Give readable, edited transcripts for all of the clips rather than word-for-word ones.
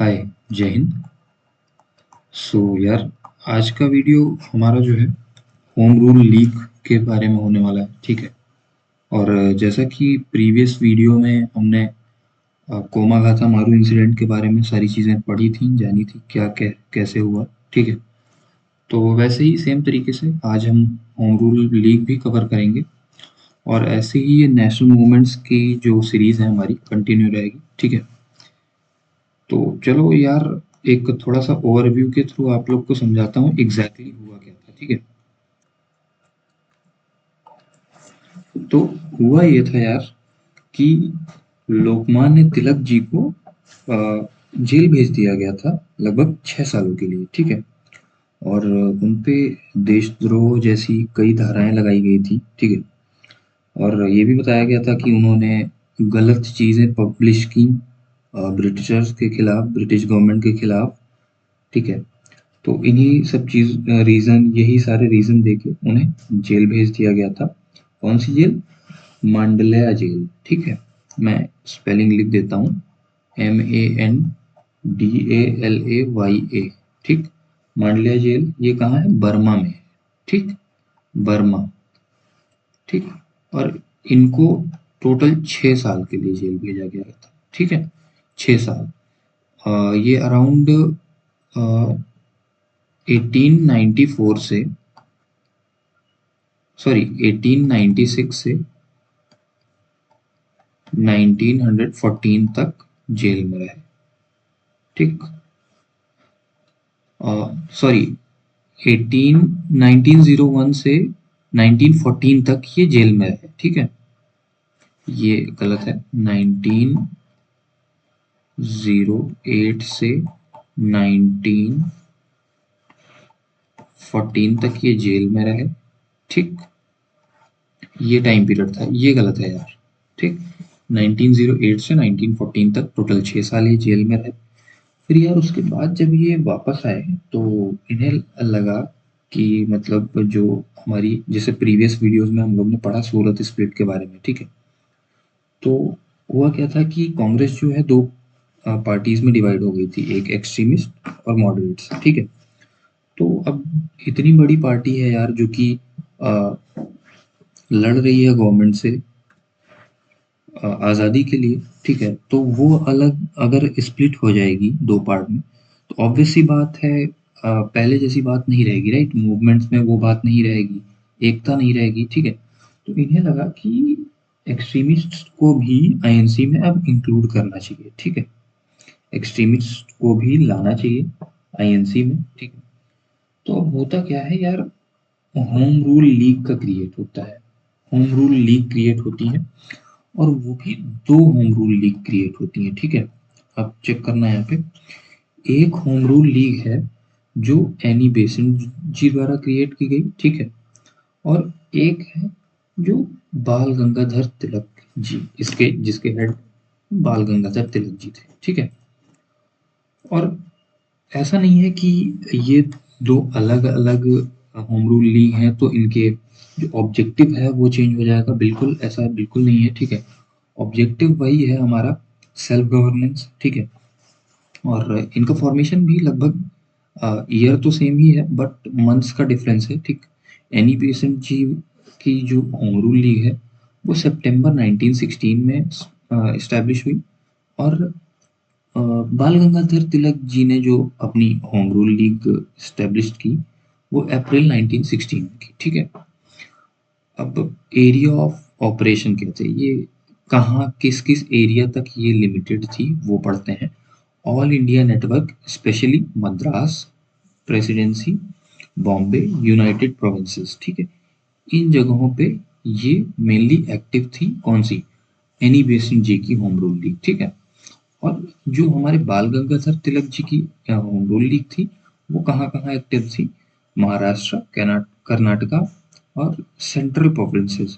हाय, जय हिंद। यार, आज का वीडियो हमारा जो है होम रूल लीग के बारे में होने वाला है, ठीक है। और जैसा कि प्रीवियस वीडियो में हमने कोमागाथा मारू इंसिडेंट के बारे में सारी चीज़ें पढ़ी थी, जानी थी क्या कैसे हुआ, ठीक है। तो वैसे ही सेम तरीके से आज हम होम रूल लीग भी कवर करेंगे और ऐसे ही ये नेशनल मूवमेंट्स की जो सीरीज़ है हमारी कंटिन्यू रहेगी, ठीक है। तो चलो यार, एक थोड़ा सा ओवरव्यू के थ्रू आप लोग को समझाता हूँ एग्जैक्टली हुआ क्या था, ठीक है। तो हुआ ये था यार कि लोकमान्य तिलक जी को जेल भेज दिया गया था लगभग 6 सालों के लिए, ठीक है। और उन पे देशद्रोह जैसी कई धाराएं लगाई गई थी, ठीक है। और ये भी बताया गया था कि उन्होंने गलत चीज़ें पब्लिश की ब्रिटिशर्स के खिलाफ, ब्रिटिश गवर्नमेंट के खिलाफ, ठीक है। तो इन्हीं सब चीज़ रीज़न, यही सारे रीज़न देके उन्हें जेल भेज दिया गया था। कौन सी जेल? मांडल्या जेल, ठीक है। मैं स्पेलिंग लिख देता हूँ, MANDALAYA, ठीक। मांडल्या जेल ये कहाँ है? बर्मा में, ठीक। बर्मा, ठीक। और इनको टोटल 6 साल के लिए जेल भेजा गया था, ठीक है। 6 साल। ये अराउंड 1894 से, सॉरी 1896 से 1914 तक जेल में रहे, ठीक। सॉरी 1901 से 1914 तक ये जेल में रहे, ठीक है। ये गलत है। 1908 से 1914 तक ये जेल में रहे, ठीक। ये टाइम पीरियड था, ये गलत है यार, ठीक। 1908 से 1914 तक टोटल 6 साल ये जेल में रहे। फिर यार उसके बाद जब ये वापस आए तो इन्हें लगा कि मतलब जो हमारी, जैसे प्रीवियस वीडियोस में हम लोग ने पढ़ा सूरत स्प्लिट के बारे में, ठीक है। तो हुआ क्या था कि कांग्रेस जो है दो पार्टीज में डिवाइड हो गई थी, एक एक्सट्रीमिस्ट और मॉडरेट्स, ठीक है। तो अब इतनी बड़ी पार्टी है यार जो कि अ, लड़ रही है गवर्नमेंट से आज़ादी के लिए, ठीक है। तो वो अलग अगर स्प्लिट हो जाएगी दो पार्ट में, तो ऑब्वियस सी बात है पहले जैसी बात नहीं रहेगी, राइट। मूवमेंट्स में वो बात नहीं रहेगी, एकता नहीं रहेगी, ठीक है। तो इन्हें लगा कि एक्सट्रीमिस्ट को भी आईएनसी में अब इंक्लूड करना चाहिए, ठीक है। एक्सट्रीमिस्ट को भी लाना चाहिए आईएनसी में, ठीक है। तो अब होता क्या है यार, होम रूल लीग का क्रिएट होता है। होम रूल लीग क्रिएट होती है और वो भी दो होम रूल लीग क्रिएट होती है, ठीक है। अब चेक करना है यहाँ पे। एक होम रूल लीग है जो एनी बेसेंट जी द्वारा क्रिएट की गई, ठीक है। और एक है जो बाल गंगाधर तिलक जी, इसके जिसके हेड बाल गंगाधर तिलक जी थे, ठीक है। और ऐसा नहीं है कि ये दो अलग अलग होम रूल लीग हैं तो इनके जो ऑब्जेक्टिव है वो चेंज हो जाएगा, बिल्कुल ऐसा बिल्कुल नहीं है, ठीक है। ऑब्जेक्टिव वही है हमारा, सेल्फ गवर्नेंस, ठीक है। और इनका फॉर्मेशन भी लगभग ईयर तो सेम ही है बट मंथ्स का डिफरेंस है, ठीक। एनी बेसेंट जी की जो होम रूल लीग है वो सितंबर 1916 में इस्टेब्लिश हुई। और बाल गंगाधर तिलक जी ने जो अपनी होम रूल लीग इस्टेब्लिश की वो अप्रैल 1916 में की, ठीक है। अब एरिया ऑफ ऑपरेशन कहते हैं ये, कहाँ किस किस एरिया तक ये लिमिटेड थी वो पढ़ते हैं। All India network, specially Madras presidency, Bombay, United provinces, ठीक है। इन जगहों पे ये मेनली एक्टिव थी, कौन सी? एनी बेसिन जी की होम रूल लीग, ठीक है। और जो हमारे बाल गंगाधर तिलक जी की होम रूल लीग थी वो कहाँ कहाँ एक्टिव थी? महाराष्ट्र, कर्नाटका और सेंट्रल प्रोविंसेस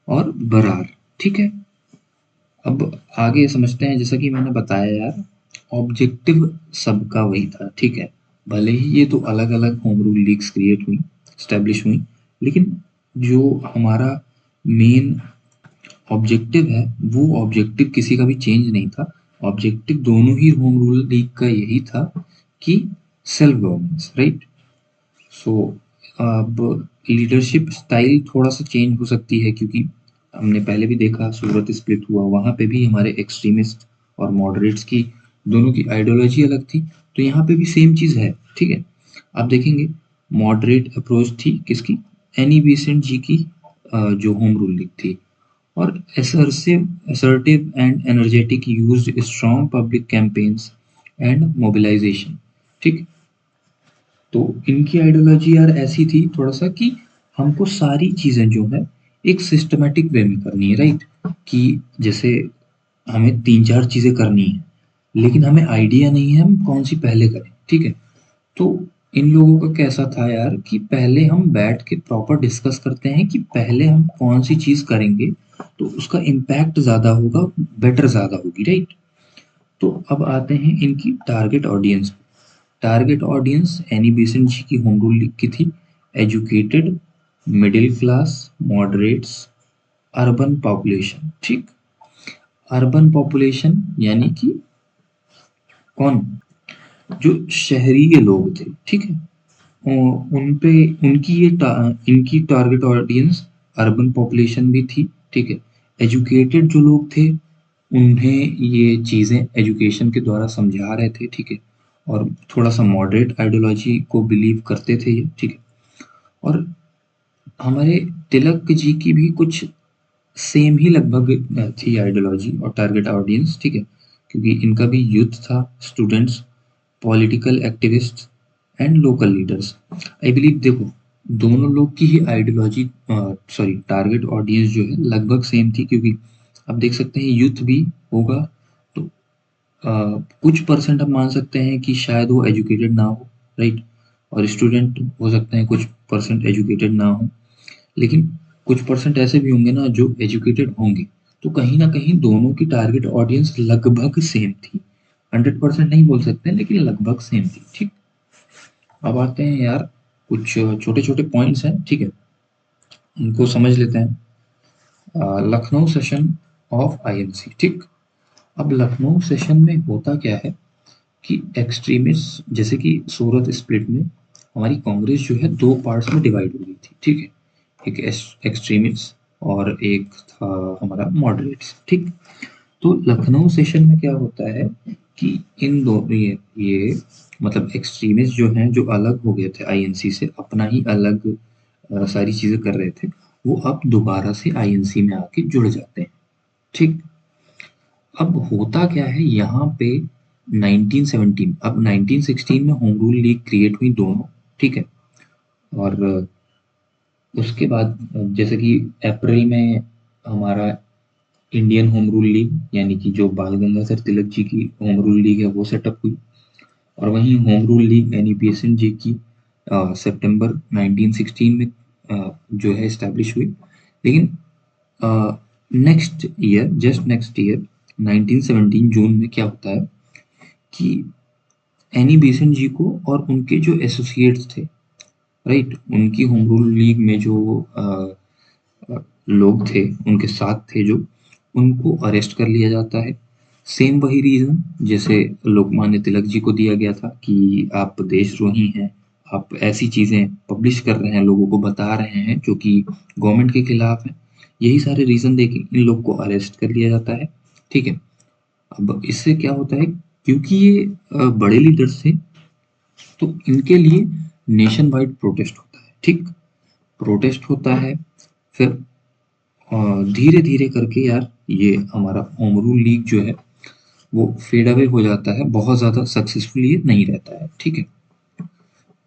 और बरार, ठीक है। अब आगे समझते हैं। जैसा कि मैंने बताया यार, ऑब्जेक्टिव सबका वही था, ठीक है। भले ही ये तो अलग अलग होम रूल लीग्स क्रिएट हुई, स्टैब्लिश हुई, लेकिन जो हमारा मेन ऑब्जेक्टिव है वो ऑब्जेक्टिव किसी का भी चेंज नहीं था। ऑब्जेक्टिव दोनों ही होम रूल लीग का यही था कि सेल्फ गवर्नेंस, राइट। सो अब लीडरशिप स्टाइल थोड़ा सा चेंज हो सकती है, क्योंकि हमने पहले भी देखा सूरत स्प्लिट हुआ, वहाँ पे भी हमारे एक्सट्रीमिस्ट और मॉडरेट्स की दोनों की आइडियोलॉजी अलग थी। तो यहाँ पे भी सेम चीज़ है, ठीक है। आप देखेंगे मॉडरेट अप्रोच थी किसकी, एनी बेसेंट जी की, जो होम रूल लीग थी। और assertive and energetic used strong public campaigns and mobilization, ठीक। तो इनकी आइडियोलॉजी यार ऐसी थी थोड़ा सा कि हमको सारी चीजें जो है एक सिस्टमेटिक वे में करनी है, राइट। कि जैसे हमें तीन चार चीजें करनी है, लेकिन हमें आइडिया नहीं है हम कौन सी पहले करें, ठीक है। तो इन लोगों का कैसा था यार कि पहले हम बैठ के प्रॉपर डिस्कस करते हैं कि पहले हम कौन सी चीज करेंगे तो उसका इम्पैक्ट ज्यादा होगा, बेटर ज्यादा होगी, राइट। तो अब आते हैं इनकी target audience. Target audience Annie Besant ji की होम रूल लीग की थी educated, middle class, moderates, urban population, ठीक। अर्बन पॉपुलेशन यानी कि कौन, जो शहरी के लोग थे, ठीक है। उन पे उनकी इनकी टारगेट ऑडियंस अर्बन पॉपुलेशन भी थी, ठीक है। एजुकेटेड जो लोग थे उन्हें ये चीज़ें एजुकेशन के द्वारा समझा रहे थे, ठीक है। और थोड़ा सा मॉडरेट आइडियोलॉजी को बिलीव करते थे ये, ठीक है। और हमारे तिलक जी की भी कुछ सेम ही लगभग थी आइडियोलॉजी और टारगेट ऑडियंस, ठीक है। क्योंकि इनका भी यूथ था, students, political activist and local leaders. I believe देखो दोनों लोग की ही आइडियोलॉजी, सॉरी टारगेट ऑडियंस जो है लगभग सेम थी, क्योंकि आप देख सकते हैं यूथ भी होगा तो कुछ परसेंट हम मान सकते हैं कि शायद वो एजुकेटेड ना हो, राइट। और स्टूडेंट हो सकते हैं कुछ परसेंट एजुकेटेड ना हो, लेकिन कुछ परसेंट ऐसे भी होंगे ना जो एजुकेटेड होंगे। तो कहीं ना कहीं दोनों की टारगेट ऑडियंस लगभग सेम थी, 100% नहीं बोल सकते लेकिन लगभग सेम थी, ठीक। अब आते हैं यार कुछ छोटे छोटे पॉइंट्स हैं, ठीक है, उनको समझ लेते हैं। लखनऊ सेशन ऑफ आईएनसी, ठीक। अब लखनऊ सेशन में होता क्या है कि एक्सट्रीमिस्ट, जैसे कि सूरत स्प्लिट में हमारी कांग्रेस जो है दो पार्ट्स में डिवाइड हो गई थी, ठीक है। एक एक्सट्रीमिस्ट और एक था हमारा मॉडरेट्स, ठीक। तो लखनऊ सेशन में क्या होता है कि इन दो ये मतलब एक्सट्रीमिस्ट जो हैं जो अलग हो गए थे आईएनसी से, अपना ही अलग सारी चीजें कर रहे थे, वो अब दोबारा से आईएनसी में आके जुड़ जाते हैं, ठीक। अब होता क्या है यहाँ पे 1917, अब 1916 में होम रूल लीग क्रिएट हुई दोनों, ठीक है। और उसके बाद जैसे कि अप्रैल में हमारा इंडियन होम रूल लीग यानी कि जो बाल गंगाधर तिलक जी की होम रूल लीग है वो सेटअप हुई। और वहीं होम रूल लीग यानी बीएसएन जी की सितंबर 1916 में जो है इस्टेब्लिश हुई। लेकिन next year, just next year 1917 जून में क्या होता है कि एनी बेसेंट जी को और उनके जो एसोसिएट्स थे, राइट, उनकी होम रूल लीग में जो लोग थे उनके साथ थे जो, उनको अरेस्ट कर लिया जाता है। सेम वही रीजन जैसे लोकमान्य तिलक जी को दिया गया था कि आप देशद्रोही हैं, आप ऐसी चीजें पब्लिश कर रहे हैं, लोगों को बता रहे हैं जो कि गवर्नमेंट के खिलाफ है। यही सारे रीजन देके इन लोग को अरेस्ट कर लिया जाता है, ठीक है। अब इससे क्या होता है, क्योंकि ये बड़े लीडर्स थे तो इनके लिए नेशन वाइड प्रोटेस्ट होता है, ठीक। प्रोटेस्ट होता है, फिर धीरे धीरे करके यार ये हमारा होम रूल लीग जो है वो फेड अवे हो जाता है, बहुत ज्यादा सक्सेसफुल ये नहीं रहता है, ठीक है।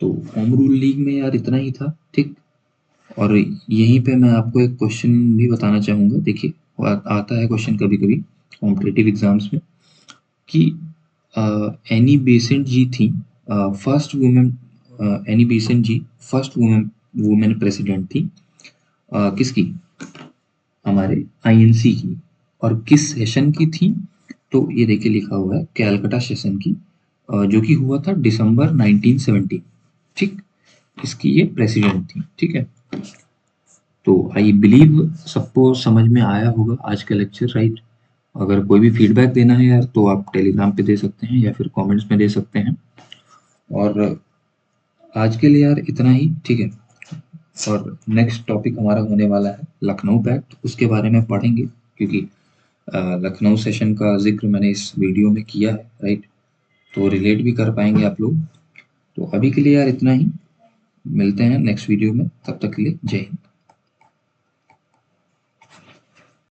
तो होम रूल लीग में यार इतना ही था, ठीक। और यहीं पे मैं आपको एक क्वेश्चन भी बताना चाहूंगा, देखिए आता है क्वेश्चन कभी कभी कॉम्पिटिटिव एग्जाम्स में कि एनी बेसेंट जी थी फर्स्ट वुमेन, एनी बेसेंट जी फर्स्ट वुमेन वुमेन प्रेसिडेंट थी किसकी, हमारे आईएनसी की। और किस सेशन की थी, तो ये देखिए लिखा हुआ है कैलकाटा सेशन की, जो कि हुआ था दिसंबर 1970, ठीक। इसकी ये प्रेसिडेंट थी, ठीक है। तो आई बिलीव सबको समझ में आया होगा आज का लेक्चर, राइट। अगर कोई भी फीडबैक देना है यार तो आप टेलीग्राम पे दे सकते हैं या फिर कमेंट्स में दे सकते हैं। और आज के लिए यार इतना ही, ठीक है। और नेक्स्ट टॉपिक हमारा होने वाला है लखनऊ पैक्ट, उसके बारे में पढ़ेंगे, क्योंकि लखनऊ सेशन का जिक्र मैंने इस वीडियो में किया है, राइट। तो रिलेट भी कर पाएंगे आप लोग। तो अभी के लिए यार इतना ही, मिलते हैं नेक्स्ट वीडियो में, तब तक के लिए जय हिंद।